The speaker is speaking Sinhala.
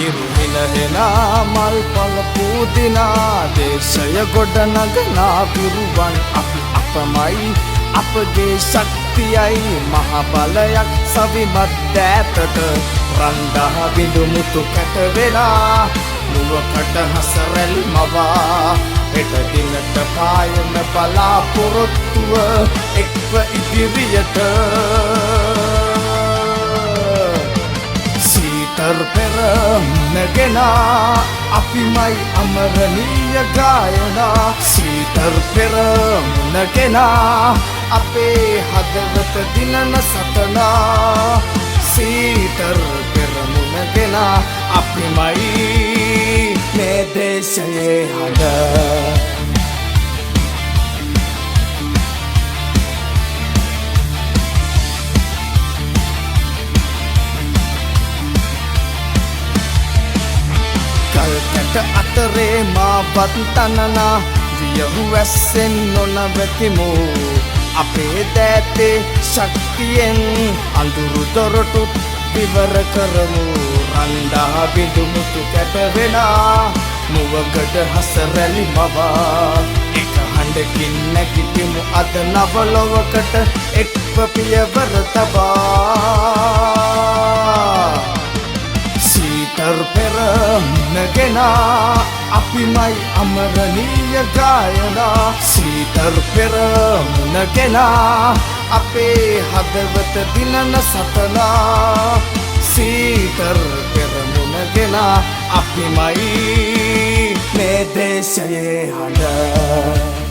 ඉරුහිනහෙනා මල් පල පූදිනා දේශය ගොඩනගනා විරුවන් අපි අපමයි අපගේ ශක්තියයි මහබලයක් සවිමත් දෑතට රන්දහ බිඳුමුතු කැටවෙලා නුවකට හසරැල් මවා හෙට දිනට පායන බලාපොරොත්තුව එක්ව ඉදිරියට සීතර් පෙර මුණගෙනා අපිමයි අමරණීය ගායනා සීතර් පෙර මුණගෙනා අපේ හදවත දිනන සටනා සීතර් පෙර මුණගෙනා අපිමයි මේ දේශයේ හඬ කල්කට අතරේ මාවත් තනනා වියහු වැස්සෙන් නොනවතිමු අපේ දෑතේ ශක්තියෙන් අඳුරු දොරටුත් විවර කරමු රන්දා බිඳුමුතු කැටවෙලා මුවගඩ හසරැලි මවා එක හඬකින් නැගිටිමු අද නවලොවකට එක්ව පියවර තබා සීතර් පෙර මුණගෙනා අපිමයි අමරණීය ගායනා සීතර් පෙර මුණගෙනා අපේ හදවත දිනන සටනා සීතර් පෙර මුණගෙනා අපිමයි මේ දේශයේ හඬ